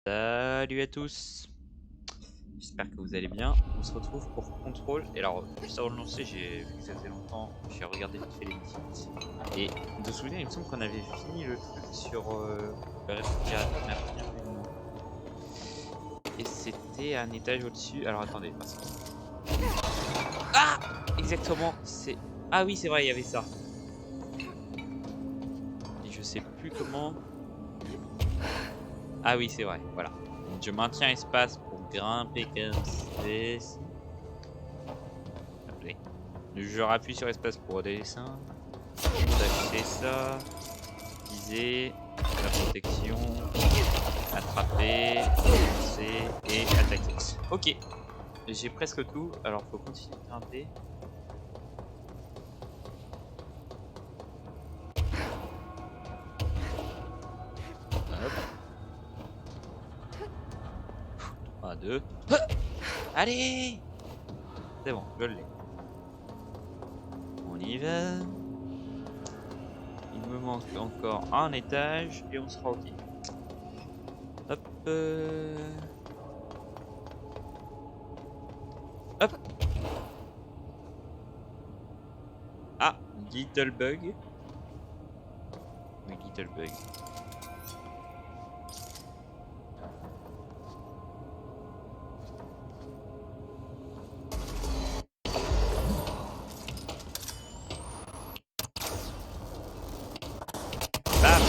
Salut à tous, j'espère que vous allez bien. On se retrouve pour Control. Et alors, juste avant de lancer, j'ai vu que ça faisait longtemps, j'ai regardé vite fait les titres. Et de souvenir, il me semble qu'on avait fini le truc sur le réfrigérateur, mais après, il n'y a plus de nom. Et c'était un étage au-dessus. Alors attendez, parce que... Ah, exactement, c'est... Ah oui, c'est vrai, il y avait ça. Et je sais plus comment... Ah oui, c'est vrai, voilà. Donc, je maintiens espace pour grimper comme ceci. Appelez. Je rappuie sur espace pour dessin. Acheter ça. Viser. La protection. Attraper. Lancer. Et attaquer. Ok. J'ai presque tout. Alors faut continuer de grimper. Hop. 3, 2. Allez! C'est bon, je l'ai. On y va. Il me manque encore un étage et on sera ok. Hop. Hop. Ah, Little Bug. Oui, Little Bug. Bam.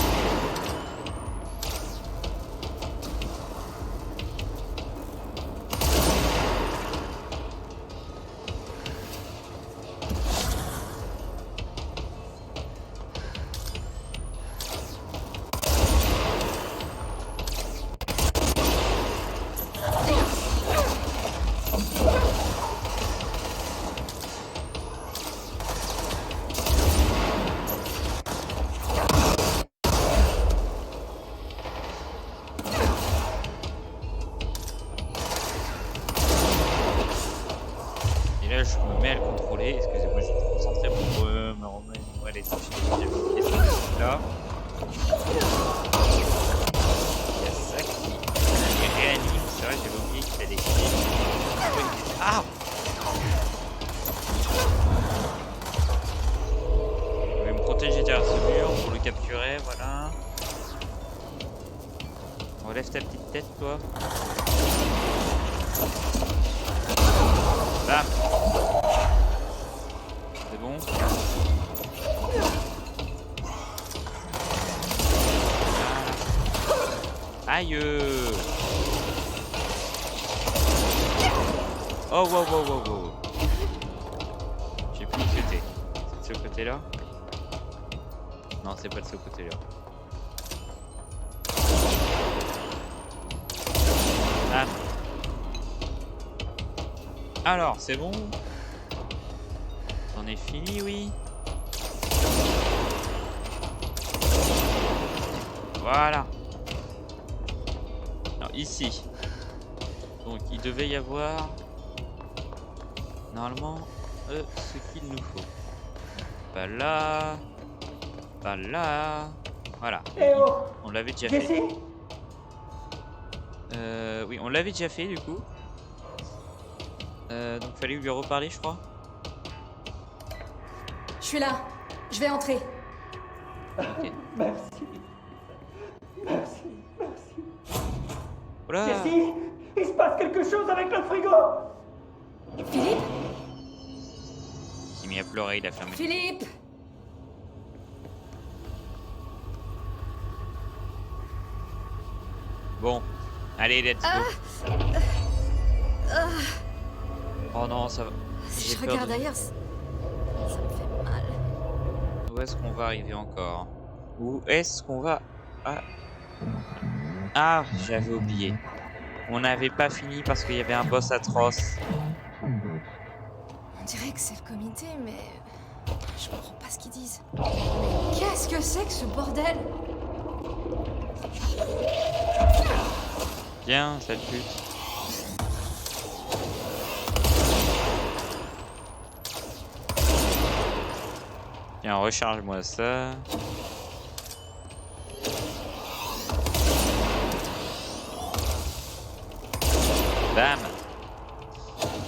Là, je me mets à le contrôler. Excusez-moi, j'étais concentré pour me remettre les touches que j'avais oublié là. Il y a ça qui réanime. C'est vrai, j'avais oublié qu'il allait Ah! Je vais me protéger derrière ce mur pour le capturer, voilà. Relève ta petite tête, toi. Bam! C'est bon. Aïe! Oh, wow, wow, wow, wow. J'ai plus de côté. C'est de ce côté-là? Non, c'est pas de ce côté-là. Ah. Alors, c'est bon? On est fini, oui? Voilà. Alors, ici. Donc, il devait y avoir... Normalement, ce qu'il nous faut. Pas là. Pas là. Voilà. On l'avait déjà fait. Oui, on l'avait déjà fait, du coup. Donc, fallait lui reparler, je crois. Je suis là. Je vais entrer. Ok. Merci. Merci. Voilà. Jessie, il se passe quelque chose avec le frigo. Philippe? Il s'est mis à pleurer, il a fermé. Philippe? Bon. Allez, let's go. Oh non, ça va. Si je regarde ailleurs, ça me fait mal. Où est-ce qu'on va arriver encore? Où est-ce qu'on va... Ah, j'avais oublié. On n'avait pas fini parce qu'il y avait un boss atroce. On dirait que c'est le comité, mais... je comprends pas ce qu'ils disent. Qu'est-ce que c'est que ce bordel? Viens, sale pute. Tiens, recharge-moi ça. Bam.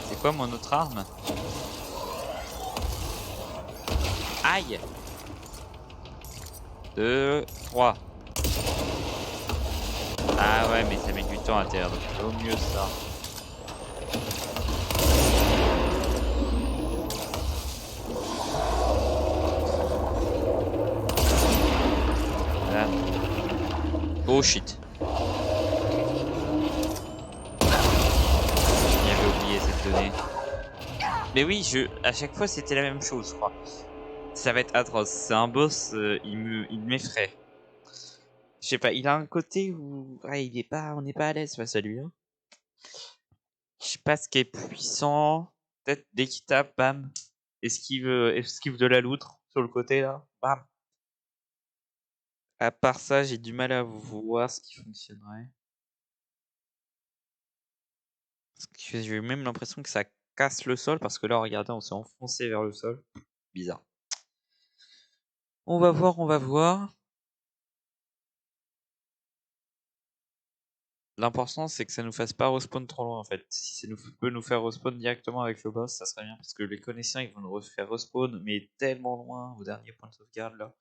C'est quoi mon autre arme? Aïe. 2, 3. Ah ouais, mais ça met du temps à terre, donc il vaut mieux ça. Voilà. Oh shit. J'avais oublié cette donnée. Mais oui, à chaque fois c'était la même chose, je crois. Ça va être atroce. C'est un boss, il m'effraie. Je sais pas, il a un côté où ouais, on n'est pas à l'aise face à lui. Hein. Je sais pas ce qui est puissant. Peut-être dès qu'il tape, bam. Esquive de la loutre sur le côté là. Bam. À part ça, j'ai du mal à voir ce qui fonctionnerait. Parce que j'ai même l'impression que ça casse le sol parce que là, regardez, on s'est enfoncé vers le sol. Bizarre. On va voir, on va voir. L'important, c'est que ça nous fasse pas respawn trop loin en fait. Si ça peut nous faire respawn directement avec le boss, ça serait bien. Parce que les connaissants, ils vont nous refaire respawn, mais tellement loin au dernier point de sauvegarde là.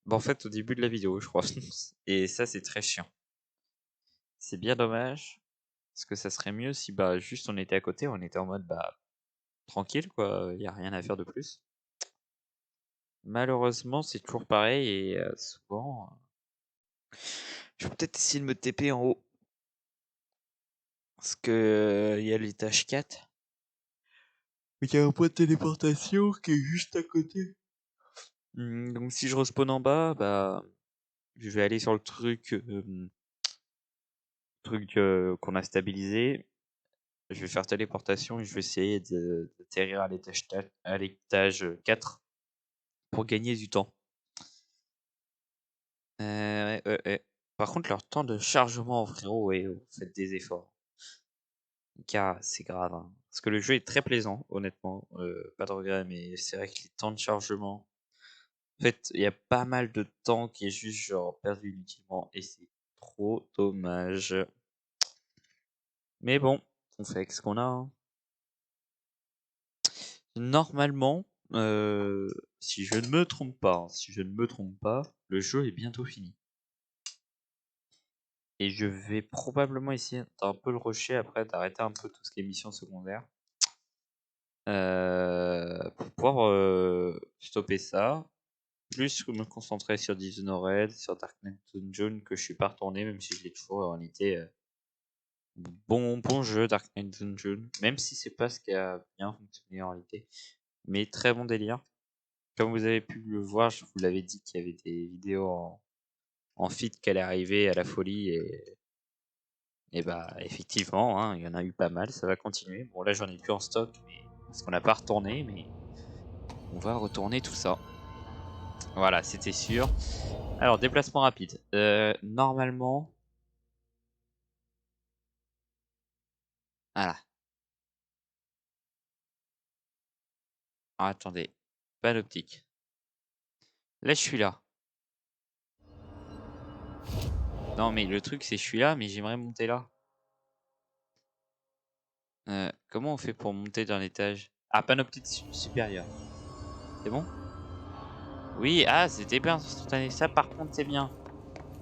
Bah, en fait, au début de la vidéo, je crois. Et ça, c'est très chiant. C'est bien dommage. Parce que ça serait mieux si bah juste on était à côté, on était en mode bah tranquille quoi, y a rien à faire de plus. Malheureusement, c'est toujours pareil et souvent. Je vais peut-être essayer de me TP en haut. Parce que y a l'étage 4. Il y a un point de téléportation qui est juste à côté. Donc si je respawn en bas, bah je vais aller sur le truc qu'on a stabilisé. Je vais faire téléportation et je vais essayer d'atterrir à l'étage 4 pour gagner du temps. Ouais. Par contre, leur temps de chargement, frérot, ouais, vous faites des efforts. Car c'est grave. Hein. Parce que le jeu est très plaisant, honnêtement. Pas de regret, mais c'est vrai que les temps de chargement. En fait, il y a pas mal de temps qui est juste genre perdu inutilement et c'est trop dommage. Mais bon, on fait avec ce qu'on a. Hein. Normalement, si je ne me trompe pas, le jeu est bientôt fini. Et je vais probablement essayer d'un peu le rusher après, d'arrêter un peu tout ce qui est mission secondaire. Pour pouvoir stopper ça. Plus me concentrer sur Dishonored, sur Dark Knight Dungeon que je suis pas retourné, même si je l'ai toujours en réalité. Bon jeu Dark Knight Dungeon, même si c'est pas ce qui a bien fonctionné en réalité. Mais très bon délire. Comme vous avez pu le voir, je vous l'avais dit qu'il y avait des vidéos en feed qui allaient arriver à la folie et bah effectivement, hein, il y en a eu pas mal, ça va continuer. Bon là j'en ai plus en stock mais, parce qu'on n'a pas retourné, mais on va retourner tout ça. Voilà, c'était sûr. Alors déplacement rapide. Normalement. Voilà. Ah, attendez, pas d'optique. Là je suis là. Non mais le truc c'est je suis là mais j'aimerais monter là. Comment on fait pour monter d'un étage? Ah, panoptique supérieure. C'est bon? Oui, ah, c'était bien instantané. Ça, par contre, c'est bien.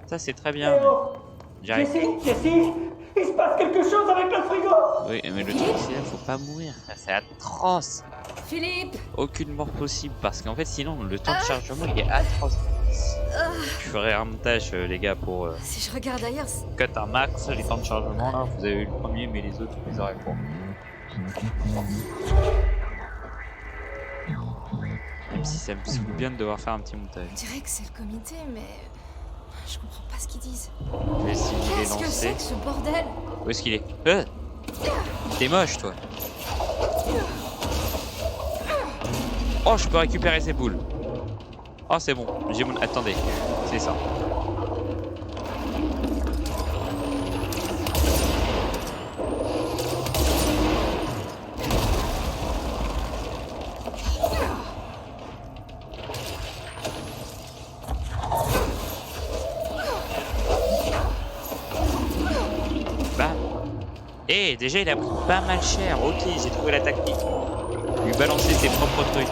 Ça, c'est très bien. Eh oh J'arrive. Jessie, il se passe quelque chose avec le frigo! Oui, mais le truc, c'est là, faut pas mourir. C'est atroce. Philippe! Aucune mort possible. Parce qu'en fait, sinon, le temps de chargement, il est atroce. Je ferai un montage, les gars, pour Si je regarde ailleurs, cut un max les temps de chargement. Là, vous avez eu le premier, mais les autres, vous les aurez pas. Même si ça me saoule bien de devoir faire un petit montage. on dirait que c'est le comité, mais je comprends pas ce qu'ils disent. Je vais essayer de les Qu'est-ce que c'est lancer. que ce bordel? Où est-ce qu'il est? T'es moche, toi. Oh, je peux récupérer ces boules. Oh, c'est bon. J'ai mon... Attendez, c'est ça. Eh, déjà, il a pris pas mal cher. Ok, j'ai trouvé la tactique. Lui balancer ses propres trucs.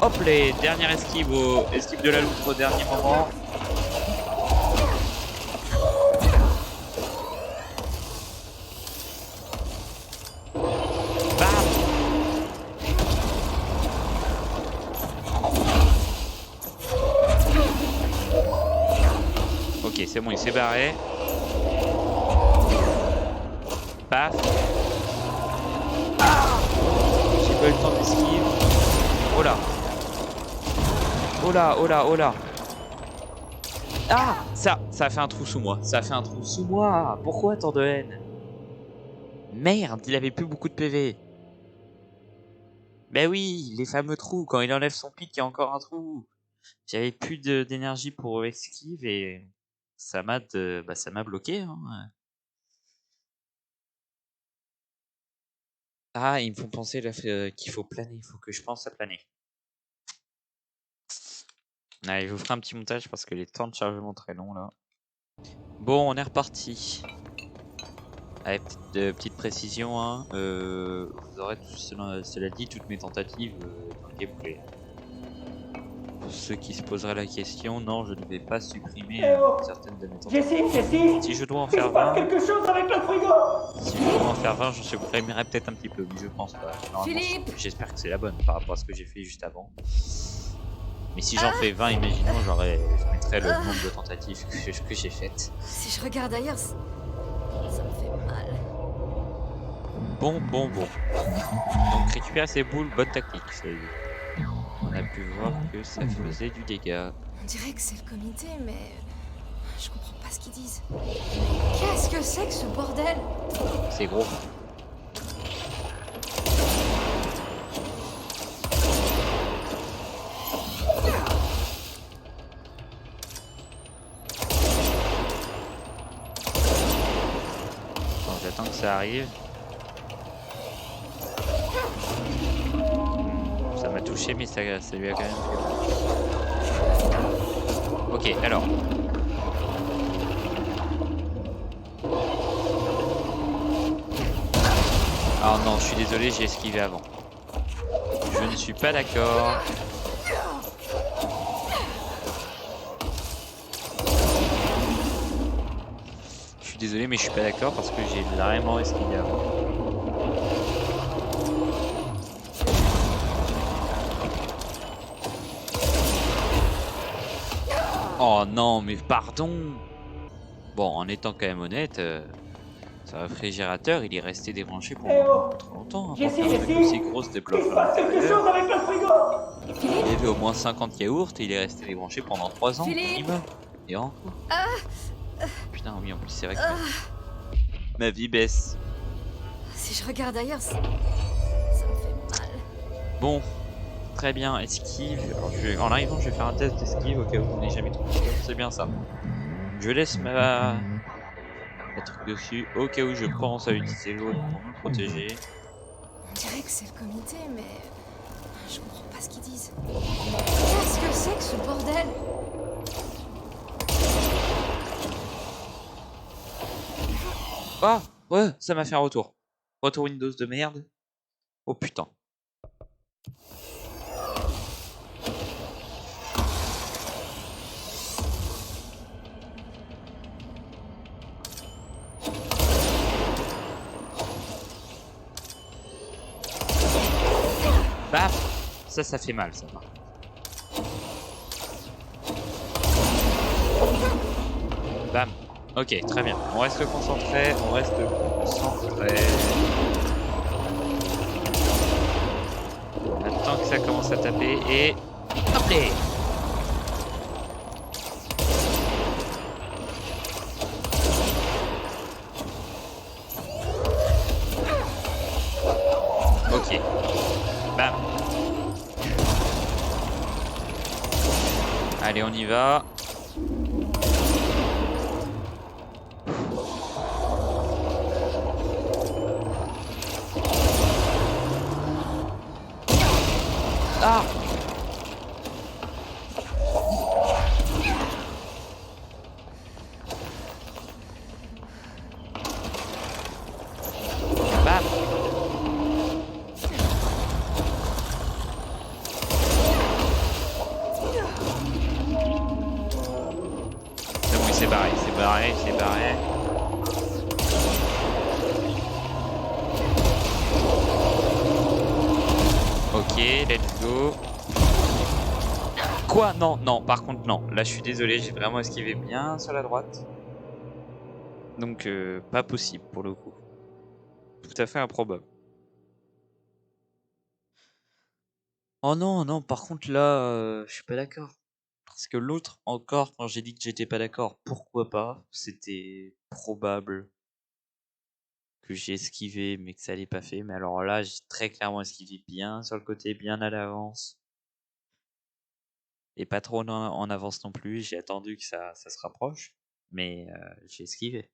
Hop, les dernières esquives, esquive de la loutre au dernier moment. Bam. Ok, c'est bon, il s'est barré. Paf. J'ai pas eu le temps d'esquive. Oh là. Oh là, oh là, oh là. Ah, ça a fait un trou sous moi. Ça a fait un trou sous moi. Pourquoi tant de haine? Merde, il avait plus beaucoup de PV. Ben oui, les fameux trous. Quand il enlève son pic, il y a encore un trou. J'avais plus d'énergie pour esquive et ça m'a ça m'a bloqué. Hein. Ah, ils me font penser qu'il faut planer. Il faut que je pense à planer. Allez, je vous ferai un petit montage parce que les temps de chargement très longs là. Bon, on est reparti. Allez, petite précision, hein. Vous aurez cela dit toutes mes tentatives dans le gameplay. Pour ceux qui se poseraient la question, non, je ne vais pas supprimer certaines de mes tentatives. Jessie, Si je dois en il faire se passe 20, quelque chose avec le frigo. si je dois en faire 20, je supprimerai peut-être un petit peu, mais je pense pas. Philippe. J'espère que c'est la bonne par rapport à ce que j'ai fait juste avant. Mais si j'en fais 20, imaginons, je mettrai le nombre de tentatives que j'ai faites. Si je regarde ailleurs, ça me fait mal. Bon. Donc récupérer ces boules, bonne tactique. On a pu voir que ça faisait du dégât. On dirait que c'est le comité, mais je comprends pas ce qu'ils disent. Qu'est-ce que c'est que ce bordel? C'est gros. Attends, j'attends que ça arrive. Ça m'a touché, mais ça lui a quand même fait mal. Ok, alors. Ah non, je suis désolé, j'ai esquivé avant. Je ne suis pas d'accord. Je suis désolé, mais je suis pas d'accord parce que j'ai vraiment esquivé avant. Oh non, mais pardon. Bon, en étant quand même honnête, ce réfrigérateur, il est resté débranché pour trop longtemps. Hein, pour qu'un truc aussi gros se débloque. Il se passe quelque chose avec le frigo. Il y avait au moins 50 yaourts et il est resté débranché pendant 3 ans minimum. Et encore. Putain, oui, en plus, c'est vrai que ma vie baisse. Si je regarde ailleurs, ça me fait mal. Bon, très bien, esquive. Alors, en arrivant, je vais faire un test d'esquive au cas où vous n'avez jamais trouvé. C'est bien ça. Je laisse ma truc dessus au cas où je pense à utiliser l'autre pour me protéger. On dirait que c'est le comité, mais je comprends pas ce qu'ils disent. Qu'est-ce que c'est que ce bordel? Ah ouais, ça m'a fait un retour. Retour Windows de merde. Oh putain. Baf. Ça fait mal, ça. Bam. Ok, très bien. On reste concentré, On attend que ça commence à taper et... Hop là. Ok. Bam. Allez, on y va. Ah! c'est barré, c'est barré, c'est barré. Ok, let's go. Quoi? Non, non, par contre non. Là je suis désolé, j'ai vraiment esquivé bien sur la droite. Donc pas possible pour le coup. Tout à fait improbable. Oh non, non, par contre là, je suis pas d'accord. Parce que l'autre, encore, quand j'ai dit que j'étais pas d'accord, pourquoi pas? C'était probable que j'ai esquivé, mais que ça l'ait pas fait. Mais alors là, j'ai très clairement esquivé bien sur le côté, bien à l'avance. Et pas trop en avance non plus. J'ai attendu que ça se rapproche. Mais j'ai esquivé.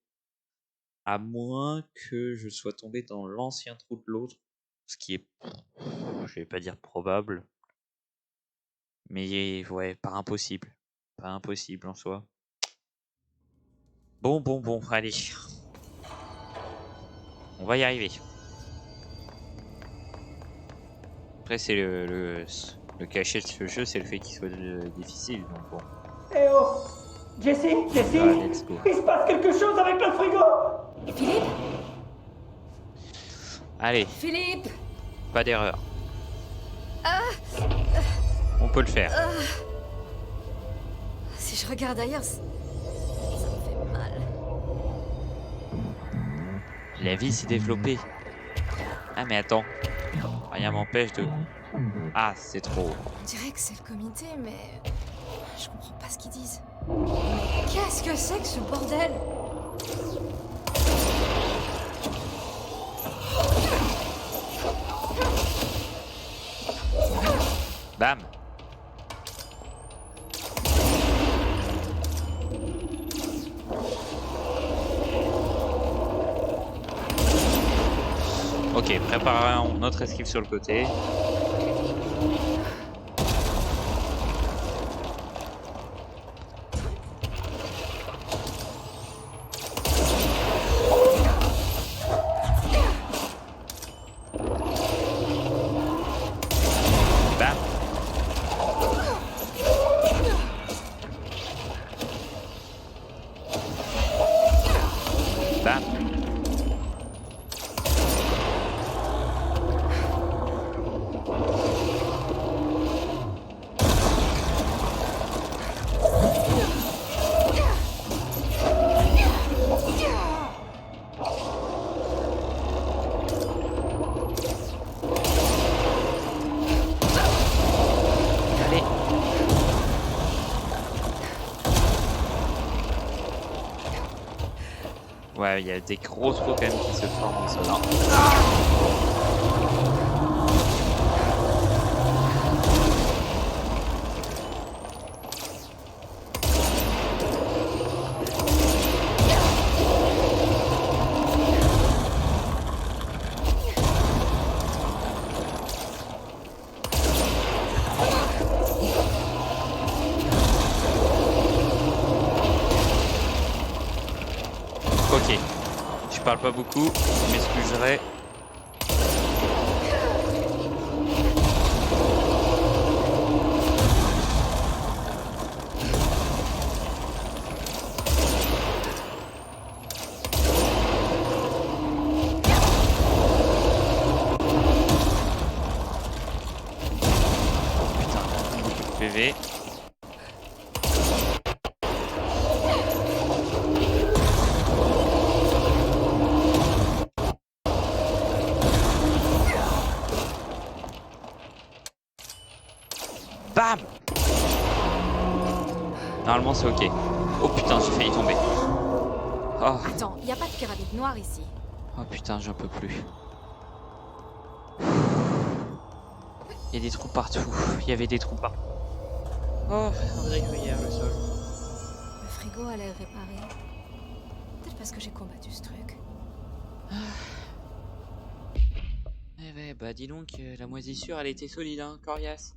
À moins que je sois tombé dans l'ancien trou de l'autre. Ce qui est, je vais pas dire probable. Mais ouais, pas impossible. Pas impossible en soi. Bon, bon, bon, allez. On va y arriver. Après, c'est le cachet de ce jeu, c'est le fait qu'il soit difficile. Donc bon. Eh oh Jessie, Jessie, Ah, let's go. il se passe quelque chose avec le frigo. Philippe? Allez, Philippe? pas d'erreur. On peut le faire. Si je regarde ailleurs, ça me fait mal. La vie s'est développée. Ah mais attends. Rien m'empêche de... Ah, c'est trop. On dirait que c'est le comité, mais je comprends pas ce qu'ils disent. Qu'est-ce que c'est que ce bordel? Bam. Ok, préparons notre esquive sur le côté. Bam. Bam. Allez. Ouais, il y a des gros trous quand même qui se forment en ce moment. Ok, je parle pas beaucoup, je m'excuserai. Putain, beaucoup de PV. Bam! Normalement c'est ok. Oh putain, j'ai failli tomber. Oh, Attends, y a pas de pyramide noire ici. oh putain, j'en peux plus. Il y a des trous partout. Il y avait des trous partout. Oh, André Gruyère, le sol. Le frigo a l'air réparé. Peut-être parce que j'ai combattu ce truc. Eh ouais, bah dis donc, la moisissure, elle était solide, hein, coriace.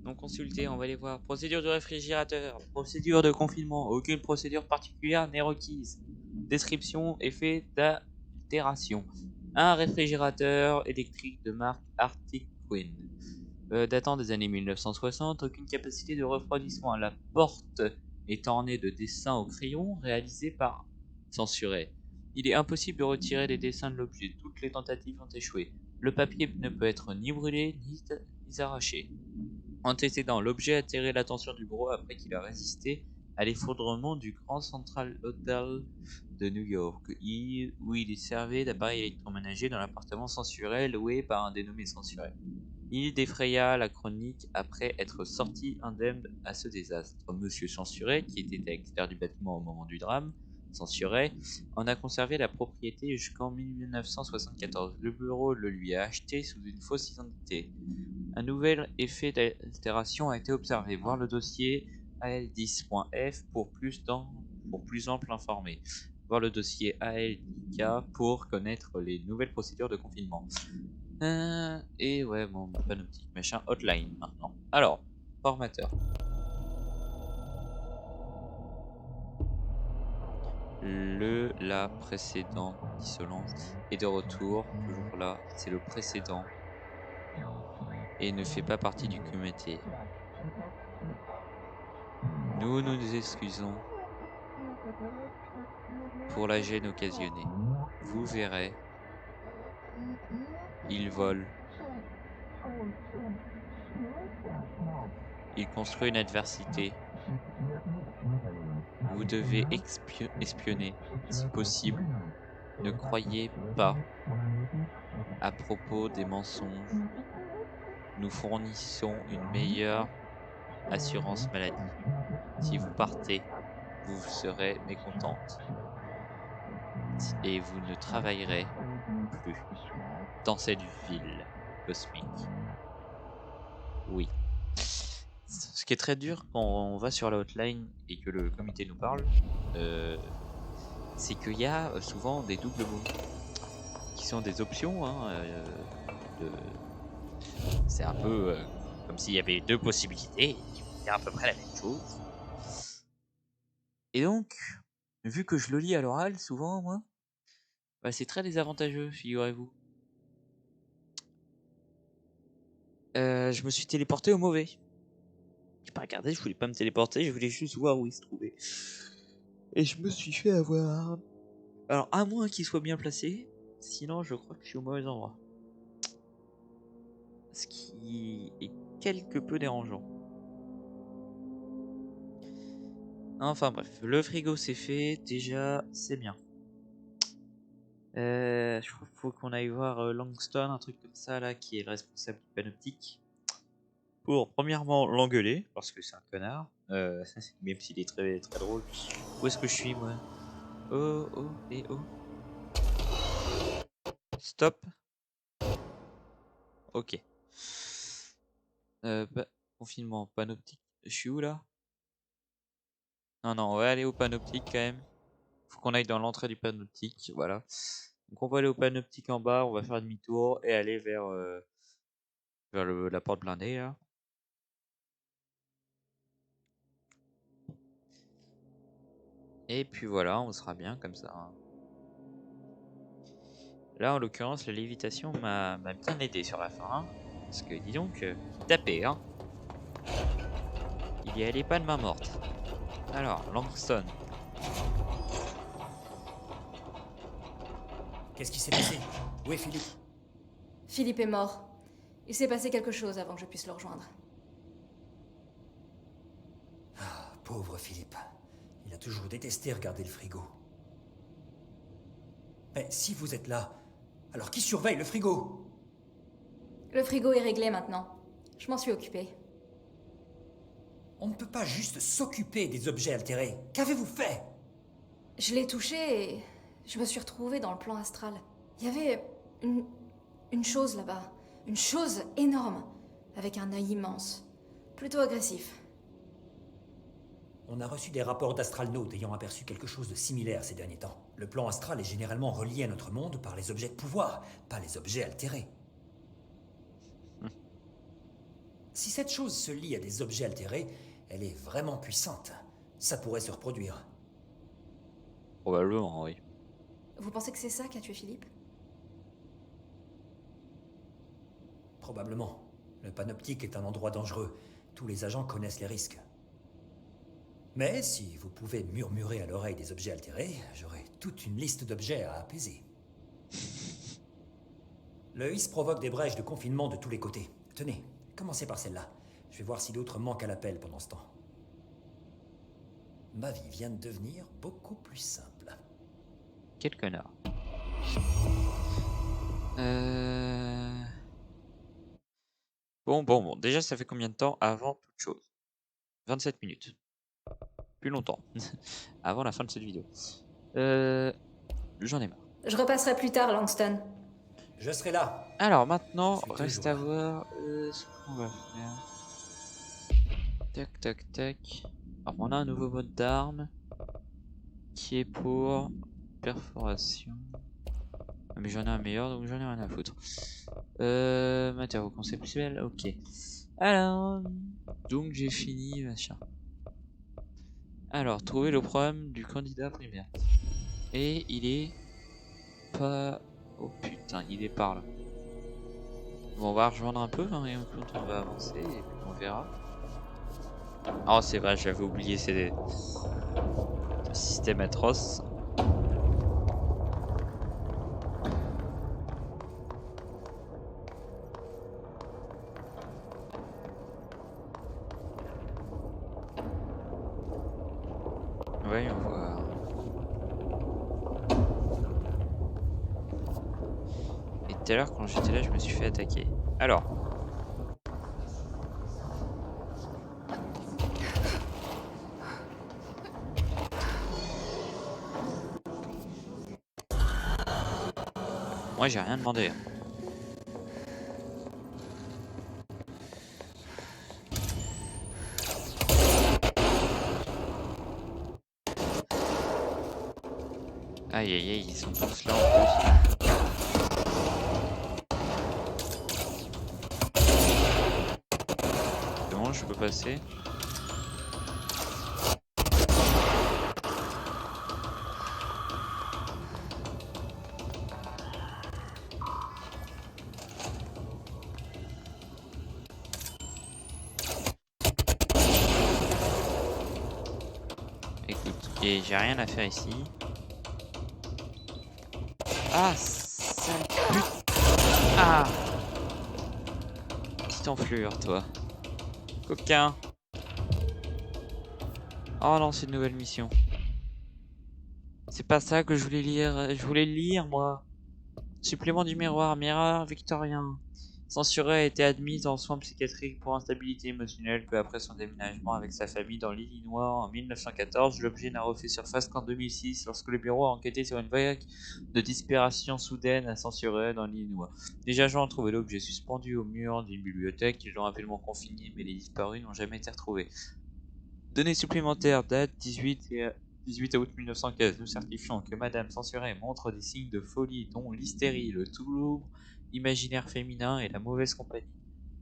Non consulté, on va les voir. Procédure du réfrigérateur. Procédure de confinement. Aucune procédure particulière n'est requise. Description, effet d'altération. Un réfrigérateur électrique de marque Arctic Queen. Datant des années 1960, aucune capacité de refroidissement. La porte est orné de dessins au crayon réalisés par censuré. Il est impossible de retirer les dessins de l'objet. Toutes les tentatives ont échoué. Le papier ne peut être ni brûlé ni arraché. Antécédent, l'objet a attiré l'attention du bureau après qu'il a résisté à l'effondrement du Grand Central Hotel de New York, où il servait d'appareil électroménager dans l'appartement censuré loué par un dénommé censuré. Il défraya la chronique après être sorti indemne à ce désastre. Monsieur Censuré, qui était expert du bâtiment au moment du drame, Censuré, en a conservé la propriété jusqu'en 1974. Le bureau le lui a acheté sous une fausse identité. Un nouvel effet d'altération a été observé. Voir le dossier AL10.F pour plus ample informé. Voir le dossier AL10K pour connaître les nouvelles procédures de confinement. Et ouais, bon, panoptique, machin, hotline maintenant. Alors, formateur. La précédent, dissonance, est de retour, toujours là, c'est le précédent, et ne fait pas partie du comité. Nous nous excusons pour la gêne occasionnée. Vous verrez, il vole. Il construit une adversité. Vous devez espionner, si possible. Ne croyez pas à propos des mensonges. Nous fournissons une meilleure assurance maladie. Si vous partez, vous serez mécontente. Et vous ne travaillerez plus dans cette ville cosmique. Oui. Ce qui est très dur quand on va sur la hotline et que le comité nous parle, c'est qu'il y a souvent des doubles mots qui sont des options. C'est un peu comme s'il y avait deux possibilités qui vont dire à peu près la même chose. Et donc, vu que je le lis à l'oral souvent, moi, bah, c'est très désavantageux, figurez-vous. Je me suis téléporté au mauvais. J'ai pas regardé, je voulais pas me téléporter, je voulais juste voir où il se trouvait. Et je me suis fait avoir. Alors, à moins qu'il soit bien placé, sinon je crois que je suis au mauvais endroit. Ce qui est quelque peu dérangeant. Enfin bref, le frigo c'est fait, déjà c'est bien. Je crois qu'il faut qu'on aille voir Langston, un truc comme ça là, qui est le responsable du panoptique. Pour premièrement l'engueuler, parce que c'est un connard, même s'il est très très drôle. Où est-ce que je suis moi? Oh oh et oh. Stop. Ok. Confinement, panoptique. Je suis où là? Non, non, on va aller au panoptique quand même. Faut qu'on aille dans l'entrée du panoptique, voilà. Donc on va aller au panoptique en bas, on va faire demi-tour et aller vers, la porte blindée là. Et puis voilà, on sera bien comme ça. Hein. Là en l'occurrence, la lévitation m'a bien aidé sur la fin. Hein, parce que dis donc, tapé hein. Il y allait pas de main morte. Alors, Langston. Qu'est-ce qui s'est passé? Où est Philippe? Philippe est mort. Il s'est passé quelque chose avant que je puisse le rejoindre. Ah, pauvre Philippe. Il a toujours détesté regarder le frigo. Mais si vous êtes là, alors qui surveille le frigo? Le frigo est réglé maintenant. Je m'en suis occupée. On ne peut pas juste s'occuper des objets altérés. Qu'avez-vous fait? Je l'ai touché et je me suis retrouvée dans le plan astral. Il y avait une chose là-bas. Une chose énorme. Avec un œil immense. Plutôt agressif. On a reçu des rapports d'astralnautes ayant aperçu quelque chose de similaire ces derniers temps. Le plan astral est généralement relié à notre monde par les objets de pouvoir, pas les objets altérés. Si cette chose se lie à des objets altérés, elle est vraiment puissante. Ça pourrait se reproduire. Probablement, oui. Vous pensez que c'est ça qui a tué Philippe? Probablement. Le panoptique est un endroit dangereux. Tous les agents connaissent les risques. Mais si vous pouvez murmurer à l'oreille des objets altérés, j'aurai toute une liste d'objets à apaiser. Le hiss provoque des brèches de confinement de tous les côtés. Tenez, commencez par celle-là. Je vais voir si d'autres manquent à l'appel pendant ce temps. Ma vie vient de devenir beaucoup plus simple. Quel connard. Bon. Déjà, ça fait combien de temps avant toute chose? 27 minutes. Plus longtemps. Avant la fin de cette vidéo. J'en ai marre. Je repasserai plus tard, Langston. Je serai là. Alors maintenant, Je suis reste toujours à là. voir ce qu'on va faire. Tac. Alors on a un nouveau mode d'arme qui est pour perforation. Ah, mais j'en ai un meilleur donc j'en ai rien à foutre. Matériaux conceptuels, ok. Alors, donc j'ai fini machin. Alors, trouver le problème du candidat primaire. Et il est pas... Oh putain, il est par là. Bon, on va rejoindre un peu, hein, et on va avancer, et puis on verra. Oh, c'est vrai, j'avais oublié ces systèmes atroces. Voyons voir. Et tout à l'heure, quand j'étais là, je me suis fait attaquer. Alors. Moi, j'ai rien demandé. Aïe, ils sont tous là en plus. C'est bon, je peux passer. Écoute, et j'ai rien à faire ici. Ah, sale pute. Ah, petite enflure, toi. Coquin. Oh non, c'est une nouvelle mission. C'est pas ça que je voulais lire. Je voulais lire, moi. Supplément du miroir victorien. Censuré a été admise en soins psychiatriques pour instabilité émotionnelle peu après son déménagement avec sa famille dans l'Illinois en 1914. L'objet n'a refait surface qu'en 2006 lorsque le bureau a enquêté sur une vague de disparition soudaine à Censuré dans l'Illinois. Des agents ont trouvé l'objet suspendu au mur d'une bibliothèque. Ils l'ont rapidement confiné, mais les disparus n'ont jamais été retrouvés. Données supplémentaires, date 18 août 1915. Nous certifions que Madame Censuré montre des signes de folie, dont l'hystérie, le trouble imaginaire féminin et la mauvaise compagnie.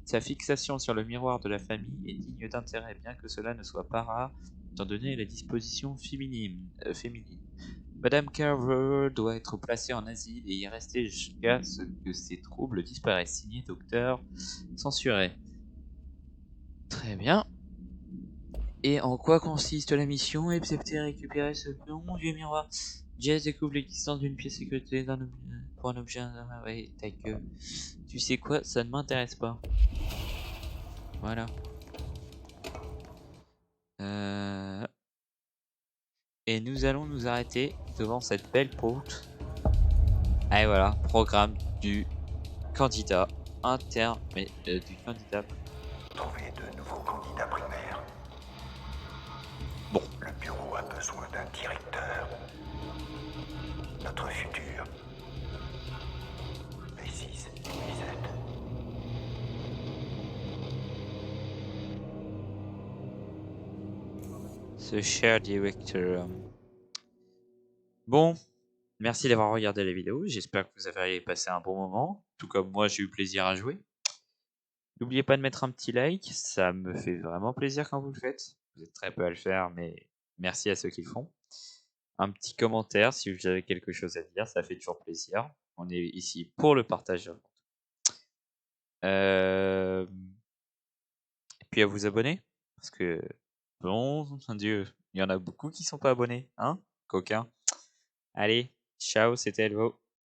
Sa fixation sur le miroir de la famille est digne d'intérêt, bien que cela ne soit pas rare, étant donné la disposition féminine. Madame Carver doit être placée en asile et y rester jusqu'à ce que ses troubles disparaissent. Signé Docteur Censuré. Très bien. Et en quoi consiste la mission? Excepté récupérer ce vieux miroir. Jess découvre l'existence d'une pièce sécurité pour un objet. Ouais, ta gueule. Tu sais quoi? Ça ne m'intéresse pas. Voilà. Et nous allons nous arrêter devant cette belle porte. Et voilà, programme du candidat interne, mais du candidat. Trouver de nouveaux candidats primaires. Bon. Le bureau a besoin d'un directeur. Notre futur. V6, V7. Ce cher directeur. Bon, merci d'avoir regardé la vidéo. J'espère que vous avez passé un bon moment. Tout comme moi, j'ai eu plaisir à jouer. N'oubliez pas de mettre un petit like, ça me fait vraiment plaisir quand vous le faites. Vous êtes très peu à le faire, mais merci à ceux qui le font. Un petit commentaire si vous avez quelque chose à dire, ça fait toujours plaisir. On est ici pour le partage. Et puis à vous abonner, parce que, bon Dieu, Il y en a beaucoup qui sont pas abonnés, hein, coquin. Allez, ciao, c'était Elvo.